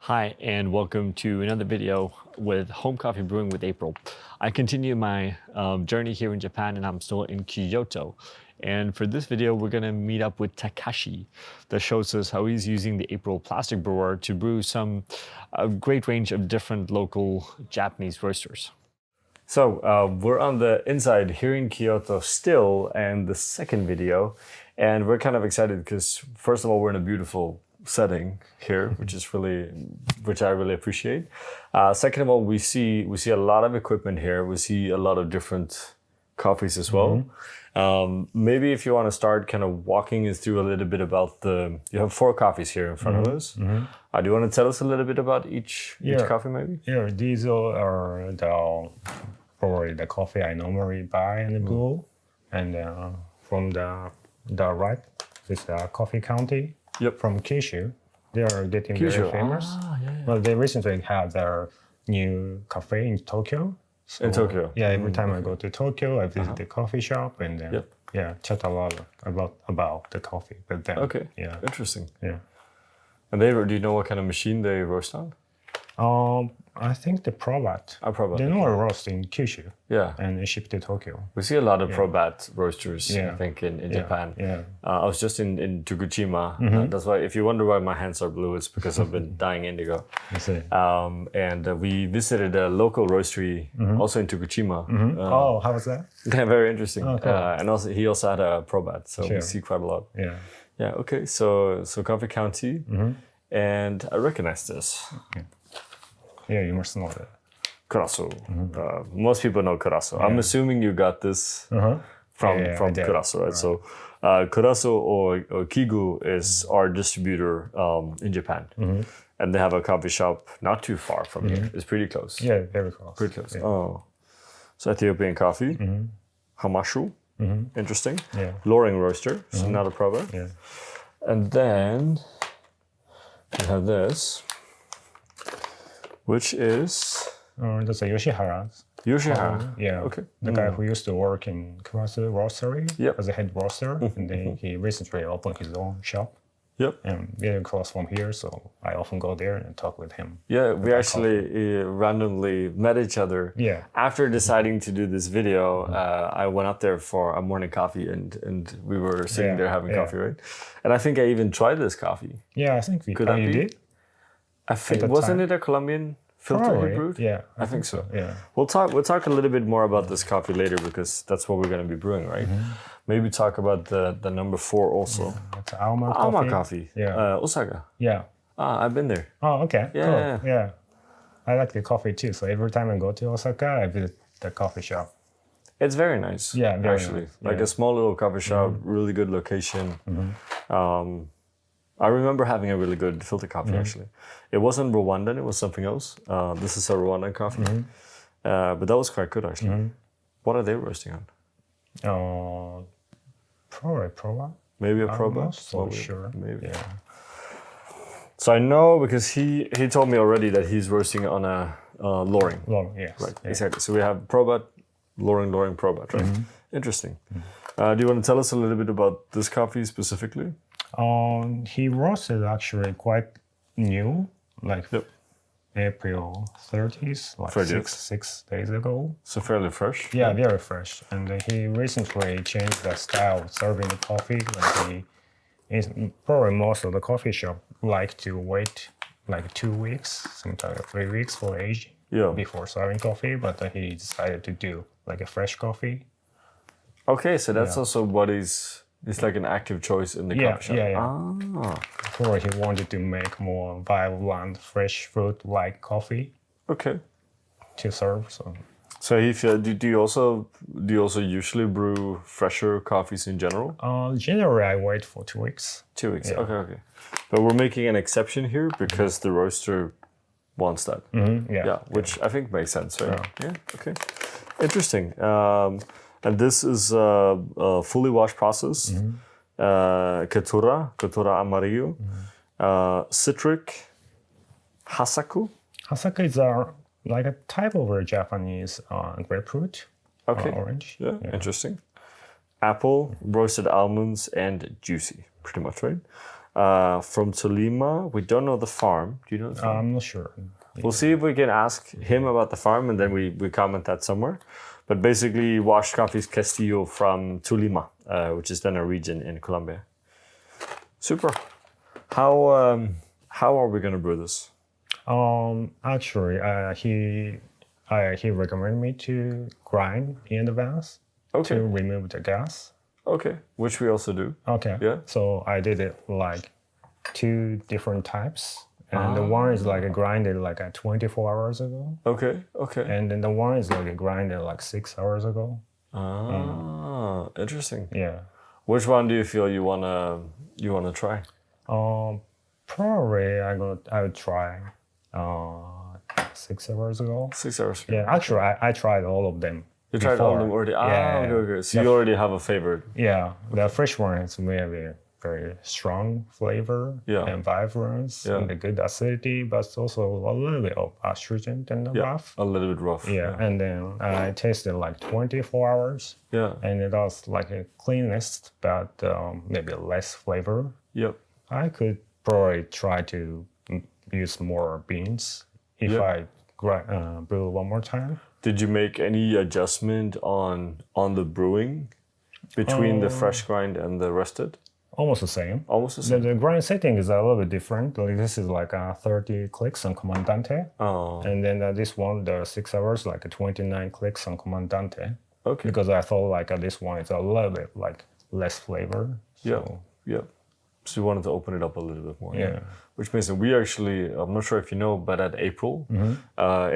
Hi, and welcome to another video with Home Coffee Brewing with April. I continue my journey here in Japan, and I'm still in Kyoto. And for this video, we're gonna meet up with Takashi that shows us how he's using the April plastic brewer to brew a great range of different local Japanese roasters. So we're on the inside here in Kyoto still, and the second video, and we're kind of excited because first of all, we're in a beautiful setting here, which I really appreciate. Second of all, we see a lot of equipment here. We see a lot of different coffees as well. Maybe if you want to start kind of walking us through a little bit about you have 4 coffees here in front of us. Do you want to tell us a little bit about each coffee maybe? Yeah, these are probably the coffee I normally buy and brew. And from the right, this is Coffee County. Yep. From Kyushu. They are getting very famous. Well, they recently had their new cafe in Tokyo. So, in Tokyo? Yeah, every time I go to Tokyo, I visit the coffee shop and chat a lot about the coffee. But then, interesting. Yeah. And do you know what kind of machine they roast on? I think the Probat. They know a roast in Kyushu. Yeah. And they ship to Tokyo. We see a lot of Probat roasters, I think, in Japan. Yeah. I was just in Tokushima. That's why, if you wonder why my hands are blue, it's because I've been dyeing indigo. I see. And we visited a local roastery also in Tokushima. Oh, how was that? Yeah, very interesting. Oh, cool. And also, he also had a Probat, so we see quite a lot. Yeah. Yeah, okay. So Coffee County. And I recognize this. Yeah, you must know that. Kuraso. Most people know Kuraso. I'm assuming you got this from Kuraso, right? So Kuraso or Kigu is our distributor in Japan. And they have a coffee shop not too far from here. It's pretty close. Yeah, very close. Pretty close. Yeah. Oh. So Ethiopian coffee. Hamashu. Interesting. Yeah. Loring roaster. So not a problem. Yeah. And then we have this, which is that's a Yoshihara's. Yoshihara. Yeah. Okay. The guy who used to work in Kurasu Roastery as a head roaster, and then he recently opened his own shop. Yep. And very close from here, so I often go there and talk with him. Yeah, we actually randomly met each other. Yeah. After deciding to do this video, I went up there for a morning coffee, and we were sitting there having coffee, right? And I think I even tried this coffee. Yeah, I think you did. I think wasn't it a Colombian filter he brewed? Yeah, I think so. Yeah, we'll talk a little bit more about this coffee later because that's what we're going to be brewing, right? Maybe talk about the number 4 also. It's Alma Coffee. Yeah, Osaka. Yeah. I've been there. Oh, okay. Yeah. Cool. Yeah. I like the coffee too. So every time I go to Osaka, I visit the coffee shop. It's very nice. Yeah, very actually. nice. Like a small little coffee shop, really good location. I remember having a really good filter coffee actually. It wasn't Rwandan, it was something else. This is a Rwandan coffee. But that was quite good actually. What are they roasting on? Probably Proba. Maybe a I'm Proba? not so sure. Maybe. Yeah. So I know because he told me already that he's roasting on a Loring. Long, yes. Right, exactly. So we have Probat, Loring, Probat, right? Interesting. Do you want to tell us a little bit about this coffee specifically? He roasted actually quite new, like April 30th, like 30th. 6 days ago. So fairly fresh. Yeah, very fresh. And he recently changed the style of serving the coffee. Like probably most of the coffee shop like to wait like 2 weeks, sometimes 3 weeks for aging before serving coffee. But he decided to do like a fresh coffee. Okay, so that's also what it's like an active choice in the coffee shop. Yeah. Or he wanted to make more vibrant, fresh fruit-like coffee. Okay. To serve. So do you also usually brew fresher coffees in general? Generally, I wait for 2 weeks. 2 weeks. Yeah. Okay. But we're making an exception here because the roaster wants that. Which I think makes sense, right? Yeah. Okay. Interesting. And this is a fully washed process. Ketura amarillo, citric, hasaku. Hasaku is like a type of a Japanese grapefruit. Orange. Yeah, interesting. Apple, roasted almonds, and juicy, pretty much, right? from Tolima. We don't know the farm. Do you know the farm? I'm not sure. We'll see if we can ask him about the farm, and then we comment that somewhere. But basically, washed coffees Castillo from Tolima, which is then a region in Colombia. Super. How are we gonna brew this? Actually, he recommended me to grind in advance Okay. to remove the gas. Okay. Which we also do. Okay. Yeah. So I did it like 2 different types. And the one is like grinded like 24 hours ago. Okay. Okay. And then the one is like grinded like 6 hours ago. Interesting. Yeah. Which one do you feel you wanna try? Probably I would try 6 hours ago. 6 hours ago. Yeah, actually I tried all of them. You tried all of before. them already? Yeah. Okay. So you already have a favorite. Yeah, the fresh one is very strong flavor Yeah. and vibrance and a good acidity, but also a little bit of astringent and rough. A little bit rough. Yeah, and then I tasted like 24 hours. Yeah. And it was like a cleanest, but maybe less flavor. Yep. I could probably try to use more beans if I brew one more time. Did you make any adjustment on the brewing between the fresh grind and the rested? Almost the same. Almost the same. The grind setting is a little bit different. Like this is like 30 clicks on Comandante. Oh. And then this one, the 6 hours, like 29 clicks on Comandante. Okay. Because I thought like this one is a little bit like less flavor. Yeah. So, Yeah. So you wanted to open it up a little bit more. Yeah. Which means that we actually, I'm not sure if you know, but at April, in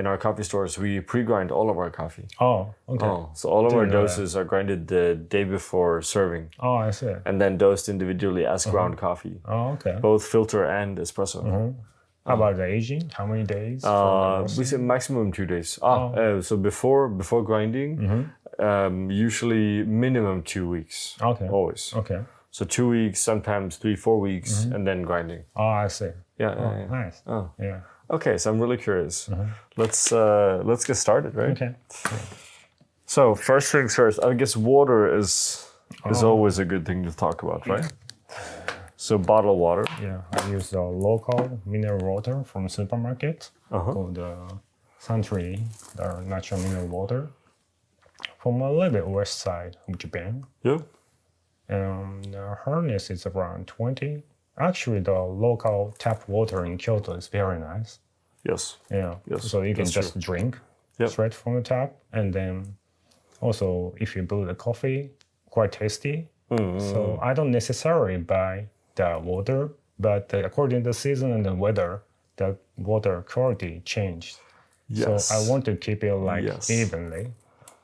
our coffee stores, we pre-grind all of our coffee. Oh, okay. Oh, so all of our Didn't know doses are grinded the day before serving Oh, I see. and then dosed individually as ground coffee, Oh, okay. both filter and espresso. How about the aging? How many days? We say maximum 2 days. So before grinding, usually minimum 2 weeks. Okay. Always. Okay. So 2 weeks, sometimes 3-4 weeks, and then grinding. Oh, I see. Yeah. Nice. Oh. Yeah. Okay, so I'm really curious. Let's get started, right? Okay. So first things first, I guess water is always a good thing to talk about, right? So bottled water. Yeah, I use the local mineral water from supermarket called Suntree, the natural mineral water, from a little bit west side of Japan. Yeah. The hardness is around 20. Actually, the local tap water in Kyoto is very nice. Yes. Yeah. Yes, So you can that's just drink Yep. straight from the tap, and then also if you brew the coffee, quite tasty. So I don't necessarily buy the water, but according to the season and the weather, the water quality changed. Yes. So I want to keep it like Yes. evenly.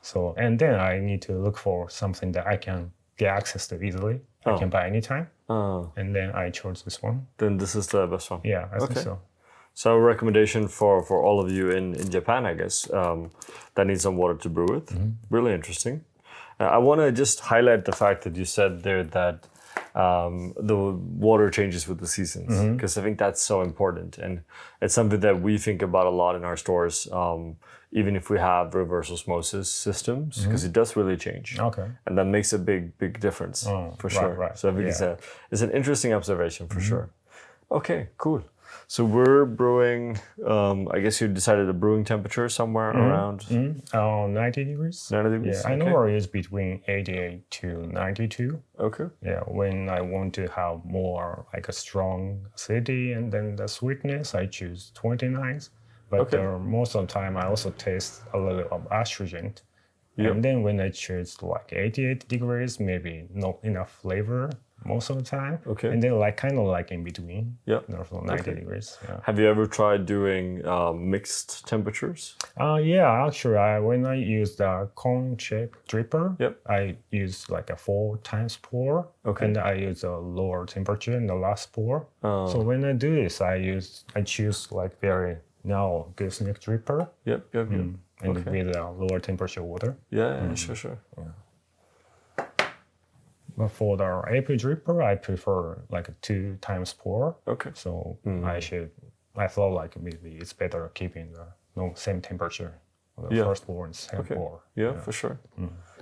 So and then I need to look for something that I can get access to easily. I can buy anytime. And then I chose this one. Then this is the best one. Yeah, I think Okay. so. So a recommendation for all of you in Japan, I guess, that need some water to brew with. Really interesting. I want to just highlight the fact that you said there that the water changes with the seasons, because I think that's so important. And it's something that we think about a lot in our stores, even if we have reverse osmosis systems, because it does really change. Okay. And that makes a big difference for sure. right. So I think it's an interesting observation for sure. Okay, cool. So we're brewing, I guess you decided a brewing temperature somewhere around 90 degrees. 90 degrees? Yeah, I Okay. know where it is between 88 to 92. Okay. Yeah, when I want to have more like a strong acidity and then the sweetness, I choose 29. But Okay. most of the time, I also taste a little of astringent. Yep. And then when I choose like 88 degrees, maybe not enough flavor most of the time. Okay. And then like kind of like in between. Yeah. Also 90 degrees. Yeah. Have you ever tried doing mixed temperatures? Yeah, actually, when I use the cone shape dripper, Yep. I use like a 4 times pour, Okay. and I use a lower temperature in the last pour. So when I do this, I choose like very narrow gooseneck dripper, Yep. and Okay. with lower temperature water. Yeah, sure. But for the AP dripper, I prefer like a 2 times pour. Okay. So I thought like maybe it's better keeping the same temperature for the Yeah. first pour and second pour. Yeah, for sure.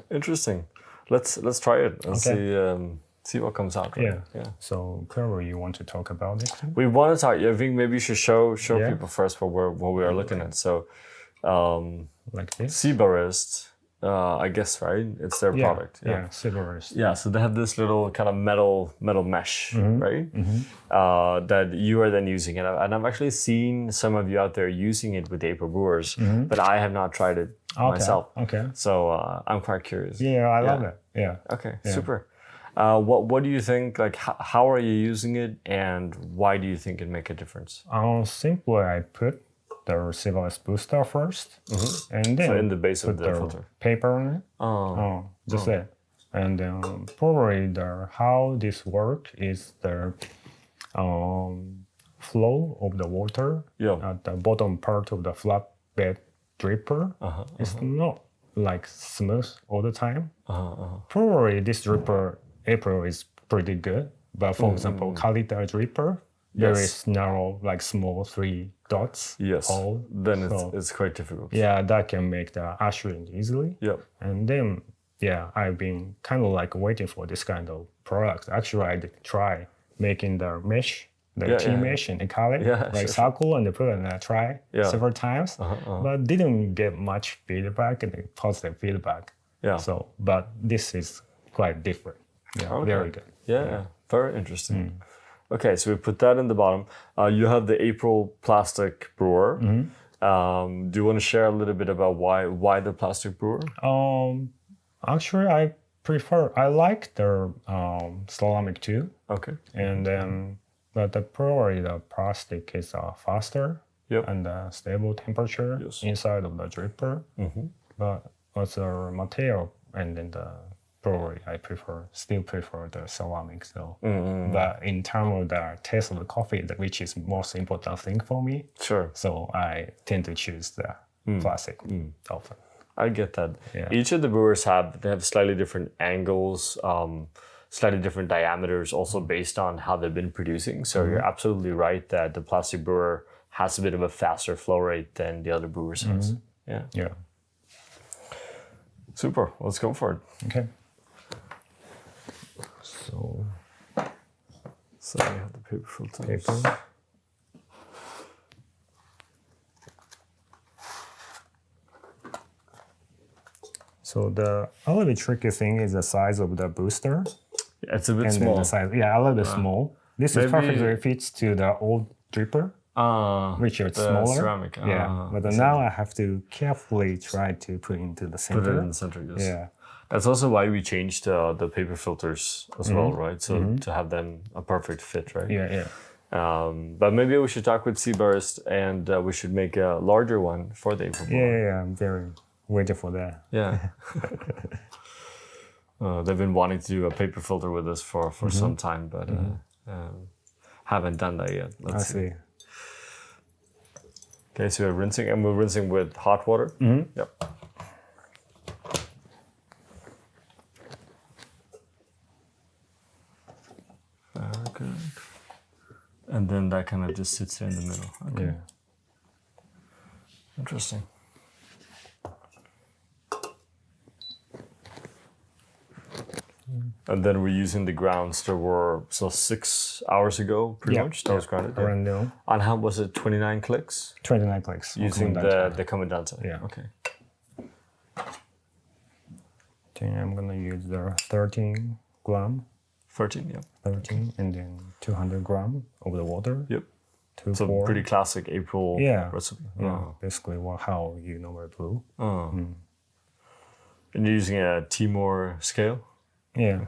Interesting. Let's try it and see See what comes out. Right? Yeah. So, Carol, you want to talk about this? We want to talk. I think maybe you should show Yeah. people first what we are looking at. So, Like this? Sibarist, I guess, right? It's their product. Yeah, Sibarist. Yeah, so they have this little kind of metal mesh, right? That you are then using it, and I've actually seen some of you out there using it with April brewers, but I have not tried it myself. Okay. So I'm quite curious. Yeah, I love it. Yeah. Okay, super. What do you think? Like, how are you using it, and why do you think it make a difference? Simply, I put the Sibarist booster first, and then So in the base of put the filter. paper on it. Just it. And probably how this works is the flow of the water at the bottom part of the flatbed dripper. It's not like smooth all the time. Probably this dripper April is pretty good, but for example, Kalita dripper, there is narrow, like small 3 dots. Yes. Hole. Then it's quite difficult. Yeah, that can make the ushering easily. Yep. And then, I've been kind of like waiting for this kind of product. Actually, I did try making the mesh, the T mesh and call it, like circle, and put it and I try several times, but didn't get much feedback and positive feedback. Yeah. So, but this is quite different. Yeah, very good. Yeah, very interesting. Okay, so we put that in the bottom. You have the April plastic brewer. Do you want to share a little bit about why the plastic brewer? Actually, I like the ceramic too. Okay. And then, but probably the plastic is faster and stable temperature inside of the dripper. But as a material, and then probably I still prefer the ceramic. So, but in terms of the taste of the coffee, which is most important thing for me. Sure. So I tend to choose the plastic often. I get that. Yeah. Each of the brewers have slightly different angles, slightly different diameters, also based on how they've been producing. So you're absolutely right that the plastic brewer has a bit of a faster flow rate than the other brewers has. Yeah. Yeah. Super. Let's go for it. Okay. So we have the paper filters. Paper. So the a little bit tricky thing is the size of the booster. Yeah, it's a bit And small. then the size, a little bit small. This is perfectly fits to the old dripper, which is smaller. Ceramic. But now I have to carefully try to put into the center. Put it in the center, yes. Yeah. That's also why we changed the paper filters as well, right? So to have them a perfect fit, right? Yeah. But maybe we should talk with Sibarist and we should make a larger one for the April. Yeah. I'm very waiting for that. Yeah. They've been wanting to do a paper filter with us for some time, but haven't done that yet. Let's see. Okay, so we're rinsing, and we're rinsing with hot water. Yep. Very good. And then that kind of just sits there in the middle. Okay. Yeah. Interesting. And then we're using the grounds that were 6 hours ago, pretty much. That was grounded. Around now. And how was it? 29 clicks 29 clicks. using the Commandante. Yeah. Okay. Then I'm gonna use the 13 gram, 13. Yeah. 13, and then 200 gram of the water. Yep. To So pour. pretty classic April recipe. Yeah, basically how you normally brew. And you're using a Timor scale. Yeah.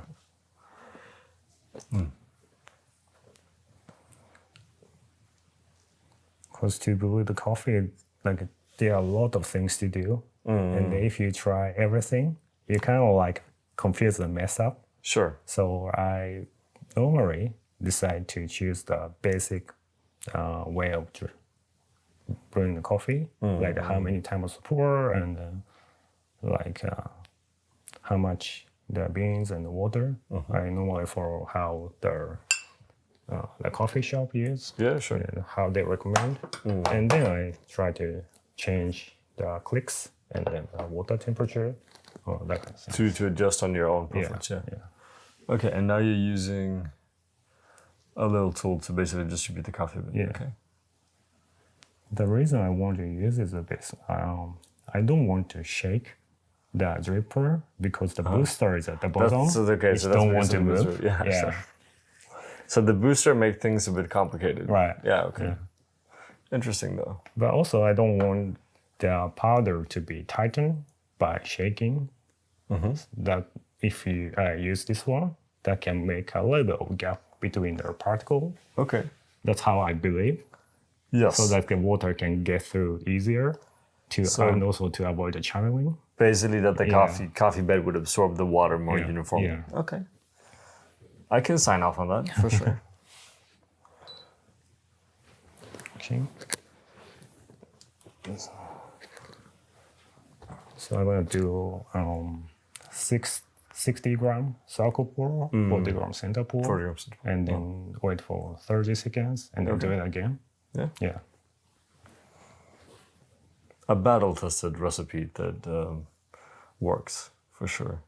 Because to brew the coffee, like there are a lot of things to do, and if you try everything, you kind of like confuse and mess up. Sure. So I normally decide to choose the basic way of brewing the coffee, like how many times to pour and how much the beans and the water. I normally follow how the coffee shop use. Yeah, sure. And how they recommend. And then I try to change the clicks and then water temperature or that kind of thing. To adjust on your own preference. Yeah. Okay, and now you're using a little tool to basically distribute the coffee. Yeah. Okay. The reason I want to use is this. I don't want to shake the dripper because the booster is at the bottom. That's okay. It So that's don't want to basically the move. booster. Yeah. Yeah. So the booster makes things a bit complicated. Right. Yeah. Okay. Yeah. Interesting though. But also, I don't want the powder to be tightened by shaking. That if you use this one, that can make a little bit of gap between the particle. Okay. That's how I believe. Yes. So that the water can get through easier and also to avoid the channeling. Basically, that the coffee bed would absorb the water more uniformly. Yeah. Okay. I can sign off on that for sure. Okay. So I'm gonna do 60-gram circle pour, 40-gram center pour, 40 grams. and then wait for 30 seconds, and then do it again. Yeah. Yeah. A battle-tested recipe that works for sure.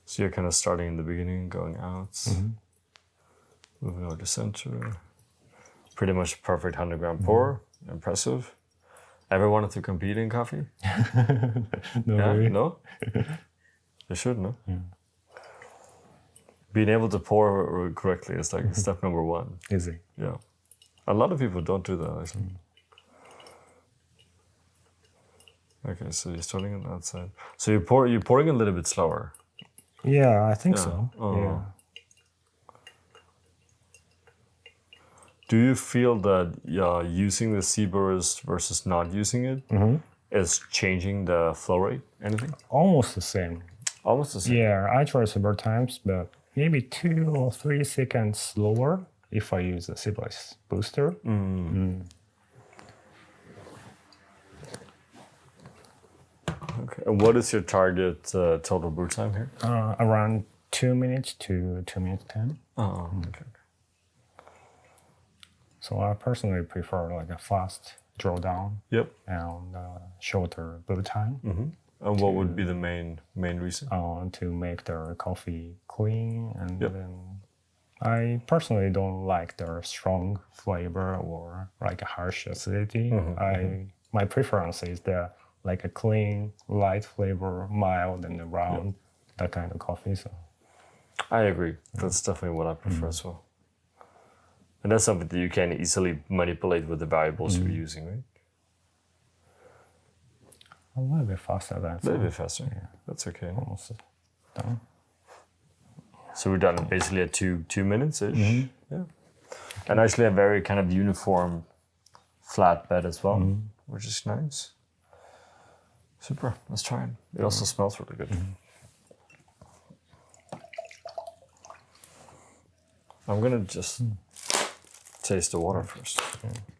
So you're kind of starting in the beginning, going out, moving over to center. Pretty much perfect 100-gram pour. Impressive. Ever wanted to compete in coffee? No, Yeah? really? No? You should, no? Yeah. Being able to pour correctly is like step number one. Easy. Yeah. A lot of people don't do that, actually. Okay, so you're starting on that side. So you're pouring a little bit slower. Yeah, I think so. Yeah. Do you feel that using the Sibarist versus not using it is changing the flow rate? Anything? Almost the same. Almost the same. Yeah, I try several times, but maybe 2 or 3 seconds slower if I use the Sibarist booster. Okay. And what is your target total brew time here? Around 2 minutes to 2 minutes 10. Oh, okay. So I personally prefer like a fast drawdown Yep. and shorter brew time And what would be the main reason? to make the coffee clean. And Yep. then I personally don't like the strong flavor or like a harsh acidity. My preference is like a clean, light flavor, mild and round, that kind of coffee. So I agree. That's definitely what I prefer as well. And that's something that you can easily manipulate with the variables you're using, right? a little bit faster than A little bit faster. Yeah. That's okay. almost done. So we're done basically at 2 minutes-ish. Yeah. And actually a very kind of uniform flat bed as well, which is nice. Super. Let's try it. It also smells really good. I'm gonna just taste the water first,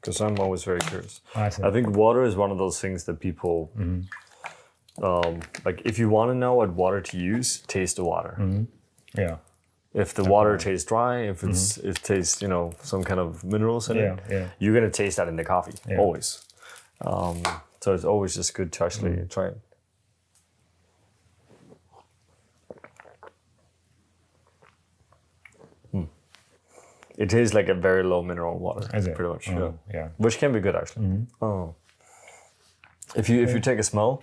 because I'm always very curious. I see. I think water is one of those things that people, like if you want to know what water to use, taste the water. Yeah. If the water tastes dry, if it tastes, some kind of minerals in it, you're gonna taste that in the coffee, always. So it's always just good to actually try it. It tastes like a very low mineral water, Is it? pretty much. Yeah. Which can be good actually. Oh. If you take a smell,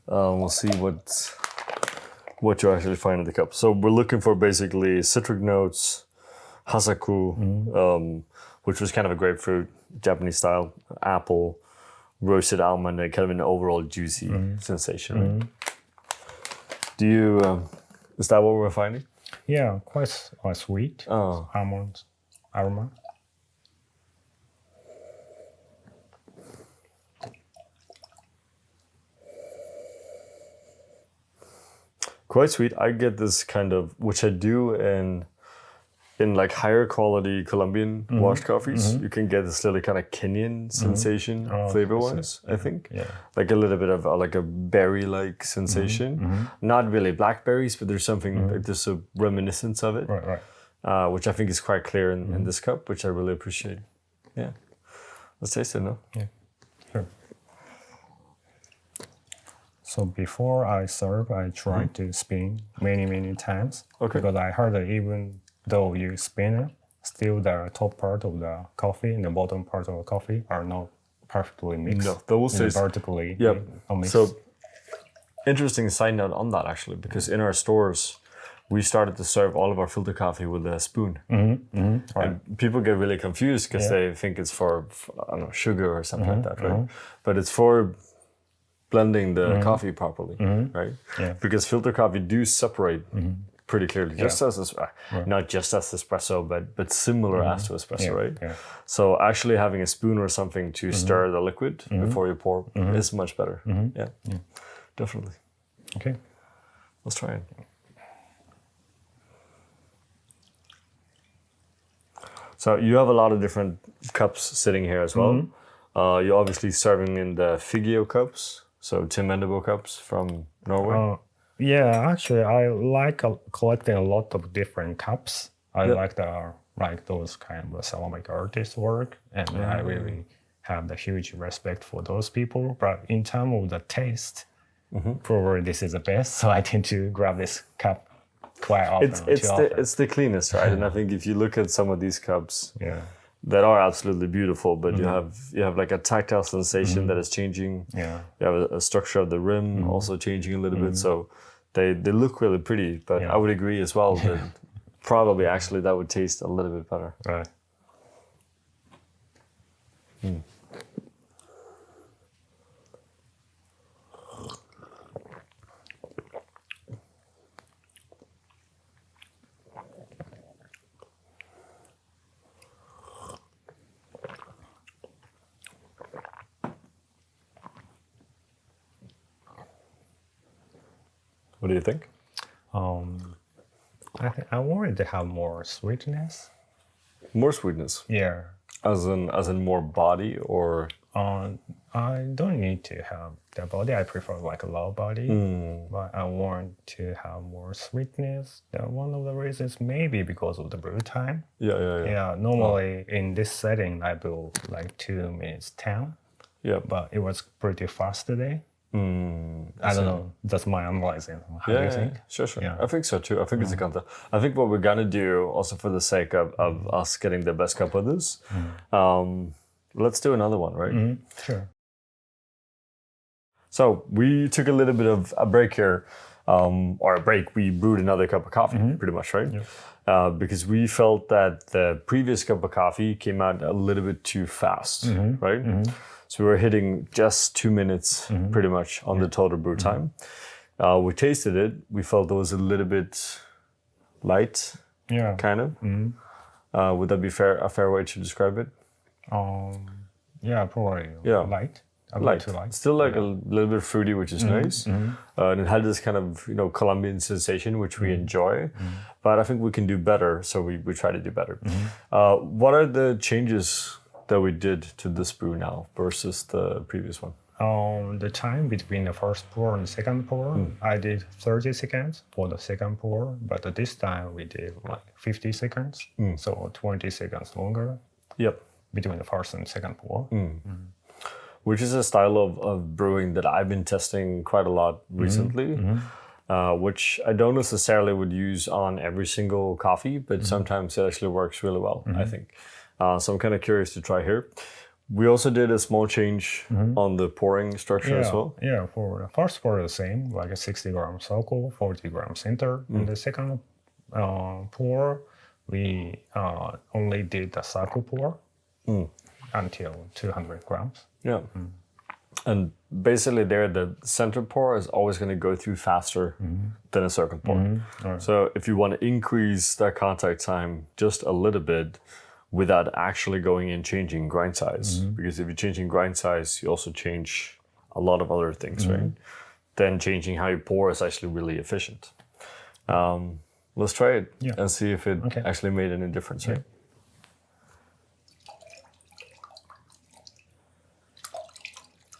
we'll see what you actually find in the cup. So we're looking for basically citric notes, hasaku, which was kind of a grapefruit, Japanese style, apple, roasted almond, and kind of an overall juicy sensation. Right? Do you? Is that what we're finding? Yeah, quite sweet. Almond aroma. Quite sweet. I get this kind of, which I do in like higher quality Colombian washed coffees. You can get this little kind of Kenyan sensation flavor wise, I think. Yeah. Like a little bit of like a berry-like sensation. Not really blackberries, but there's something, like there's a reminiscence of it. Right. Which I think is quite clear in this cup, which I really appreciate. Yeah. Let's taste it now. Yeah. Sure. So before I serve, I try to spin many times. Okay. Because I heard that even though you spin it, still the top part of the coffee and the bottom part of the coffee are not perfectly mixed. No, they will stay vertically. Yep. Mixed. So interesting side note on that actually, because in our stores, we started to serve all of our filter coffee with a spoon. Right. And people get really confused because they think it's for I don't know, sugar or something like that, right? But it's for blending the coffee properly, right? Yeah. Because filter coffee do separate pretty clearly, just as not just as espresso, but similar as to espresso, right? Yeah. So actually having a spoon or something to stir the liquid before you pour is much better. Yeah, definitely. Okay. Let's try it. So you have a lot of different cups sitting here as well. You're obviously serving in the Figio cups, so Tim Endable cups from Norway. Yeah, actually, I like collecting a lot of different cups. I like those kind of ceramic artist work, and I really have the huge respect for those people. But in terms of the taste, probably this is the best. So I tend to grab this cup quite often. It's the cleanest, right? And I think if you look at some of these cups, Yeah. that are absolutely beautiful, but you have like a tactile sensation that is changing. Yeah. You have a structure of the rim also changing a little bit, so they look really pretty. But I would agree as well that probably actually that would taste a little bit better. Right. What do you think? I wanted to have more sweetness. More sweetness, Yeah. as in more body, or I don't need to have the body. I prefer like a low body, but I want to have more sweetness. One of the reasons maybe because of the brew time. yeah. Yeah, normally in this setting I brew like 2 minutes 10, Yeah. but it was pretty fast today. I don't know. That's my analyzing. How do you think? Sure. Yeah. I think so too. I think it's a counter. I think what we're gonna do, also for the sake of us getting the best cup of this, let's do another one, right? Sure. So we took a little bit of a break here, or a break. We brewed another cup of coffee, pretty much, right? Because we felt that the previous cup of coffee came out a little bit too fast, right? So we were hitting just 2 minutes, pretty much, on the total brew time. We tasted it. We felt it was a little bit light, Yeah. kind of. Would that be a fair way to describe it? Yeah, probably light. A bit Light. too light. Still like a little bit fruity, which is nice. And it had this kind of, Colombian sensation, which we enjoy. But I think we can do better, so we try to do better. What are the changes that we did to this brew now versus the previous one? The time between the first pour and the second pour, I did 30 seconds for the second pour, but this time we did like 50 seconds, so 20 seconds longer Yep. between the first and second pour. Which is a style of brewing that I've been testing quite a lot recently, which I don't necessarily would use on every single coffee, but sometimes it actually works really well, I think. So I'm kind of curious to try here. We also did a small change on the pouring structure as well. Yeah, for the first pour the same, like a 60 gram circle, 40 gram center. And the second pour, we only did the circle pour until 200 grams. Yeah. And basically there, the center pour is always going to go through faster than a circle pour. So if you want to increase that contact time just a little bit without actually going and changing grind size, because if you're changing grind size, you also change a lot of other things, right? Then changing how you pour is actually really efficient. Let's try it and see if it actually made any difference, right?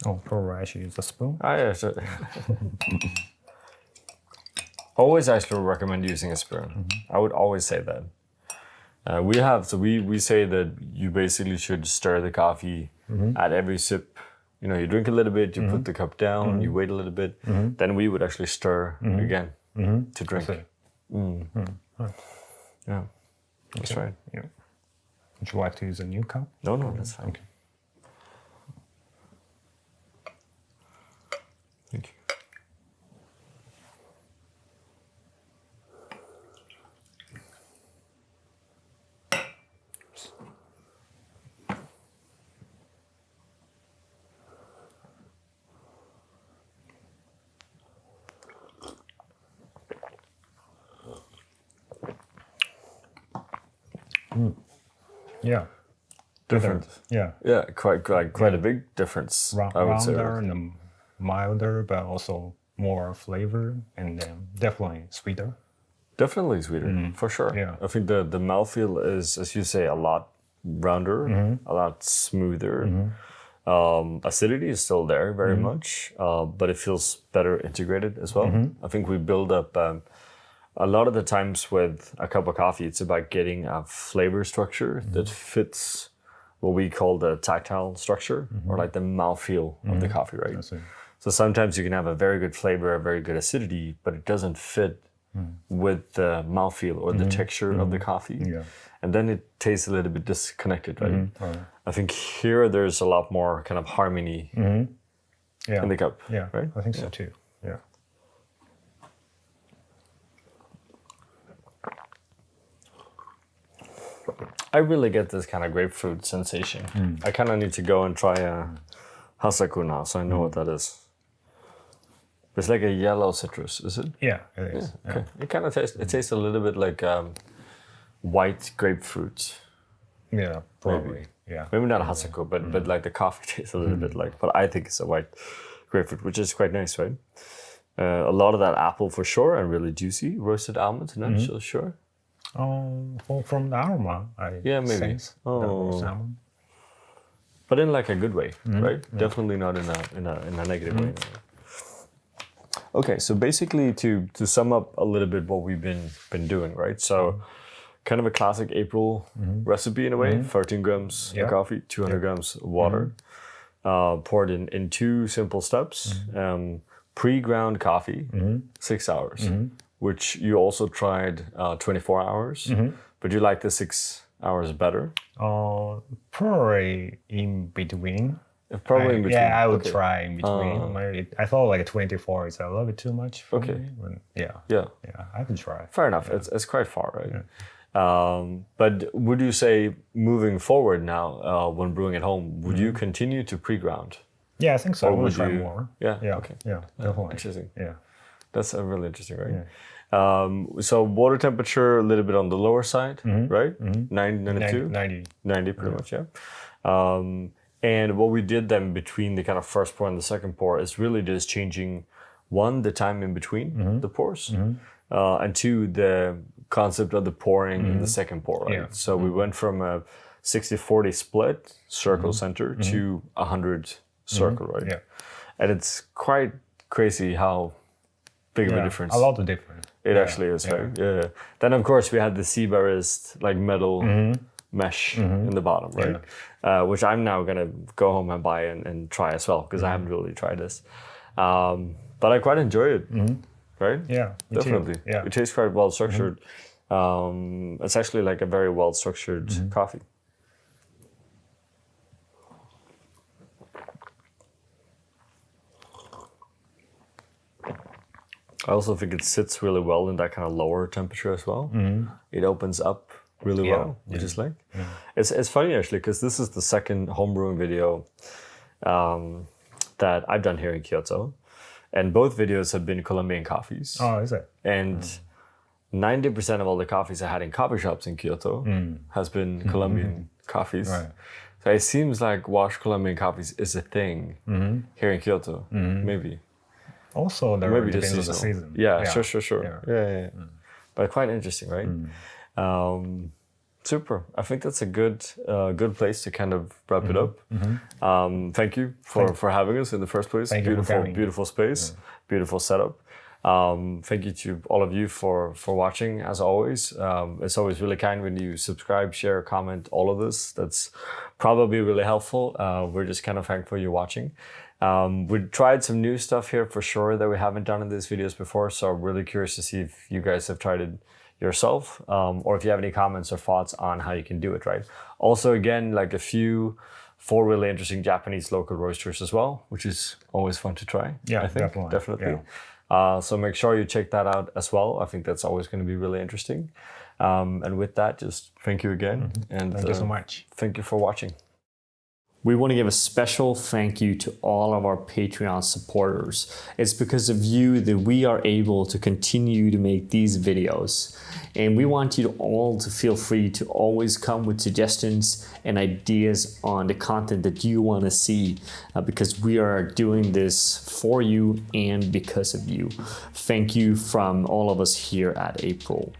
Oh, probably I should use a spoon. Yeah, so always actually recommend using a spoon. I would always say that. We say that you basically should stir the coffee at every sip you drink a little bit, you put the cup down, you wait a little bit, then we would actually stir again to drink. Yeah, that's right. Yeah. Would you like to use a new cup? No, that's fine. Okay. Thank you. Yeah. Different. Yeah. Yeah, quite a big difference. I would say. Rounder and milder, but also more flavor and definitely sweeter. Definitely sweeter, for sure. Yeah. I think the mouthfeel is, as you say, a lot rounder, a lot smoother. Acidity is still there very much, but it feels better integrated as well. I think we build up a lot of the times with a cup of coffee, it's about getting a flavor structure that fits what we call the tactile structure or like the mouthfeel of the coffee, right? So sometimes you can have a very good flavor, a very good acidity, but it doesn't fit with the mouthfeel or the texture of the coffee. Yeah. And then it tastes a little bit disconnected, right? Right. I think here there's a lot more kind of harmony in the cup, Yeah, right? I think so too. Yeah. I really get this kind of grapefruit sensation. I kind of need to go and try a Hasaku now, so I know what that is. It's like a yellow citrus, is it? Yeah, it is. Yeah, okay. It kind of tastes a little bit like white grapefruit. Yeah, probably. Yeah. Maybe not a Hasaku, but like the coffee tastes a little bit like, but I think it's a white grapefruit, which is quite nice, right? A lot of that apple for sure, and really juicy. Roasted almonds, not so sure. From the aroma, I maybe. sense the roast almond. But in like a good way, right? Definitely not in a negative way. Okay, so basically to sum up a little bit what we've been doing, right? So kind of a classic April recipe in a way, 13 grams of coffee, 200 grams of water, poured in two simple steps. Pre-ground coffee, 6 hours, which you also tried 24 hours, but you like the 6 hours better? Probably in between. Probably in between. Yeah, I would try in between. I thought like 24 is a little bit too much for me. But yeah, I could try. Fair enough. It's quite far, right? But would you say moving forward now, when brewing at home, would you continue to pre-ground? Yeah, I think so. I Or would would try you- more. Yeah, Yeah, okay. yeah, definitely. Interesting. Yeah. That's really interesting, right? So water temperature a little bit on the lower side, right? 92? 90 pretty much, yeah. And what we did then between the kind of first pour and the second pour is really just changing, one, the time in between the pours, and two, the concept of the pouring in the second pour, right? Yeah. So we went from a 60-40 split, circle center, to 100 circle, right? Yeah. And it's quite crazy how big of a difference A lot of difference. it actually is, right? Yeah. Then of course we had the Sibarist like metal mesh in the bottom, right? Which I'm now gonna go home and buy and try as well because I haven't really tried this. But I quite enjoy it, right? Yeah, me too. Definitely. Yeah. It tastes quite well structured. It's actually like a very well structured coffee. I also think it sits really well in that kind of lower temperature as well. It opens up really well, which is like. It's funny actually because this is the second homebrewing video that I've done here in Kyoto, and both videos have been Colombian coffees. Oh, is it? And 90% of all the coffees I had in coffee shops in Kyoto has been Colombian coffees. Right. So it seems like washed Colombian coffees is a thing here in Kyoto, maybe. Also, there Maybe depends on the seasonal. season. Yeah, sure. Yeah. Yeah. But quite interesting, right? Super. I think that's a good place to kind of wrap it up. Thank you for having us in the first place. Thank you for having me. Beautiful space, beautiful setup. Thank you to all of you for watching, as always. It's always really kind when you subscribe, share, comment, all of this. That's probably really helpful. We're just kind of thankful you're watching. We tried some new stuff here for sure that we haven't done in these videos before, so I'm really curious to see if you guys have tried it yourself, or if you have any comments or thoughts on how you can do it, right? Also, again, like a few 4 really interesting Japanese local roasters as well, which is always fun to try. Yeah, I think, definitely. Yeah. So make sure you check that out as well. I think that's always going to be really interesting. And with that, just thank you again. And Thank you so much. Thank you for watching. We want to give a special thank you to all of our Patreon supporters. It's because of you that we are able to continue to make these videos. And we want you to all to feel free to always come with suggestions and ideas on the content that you want to see, because we are doing this for you and because of you. Thank you from all of us here at April.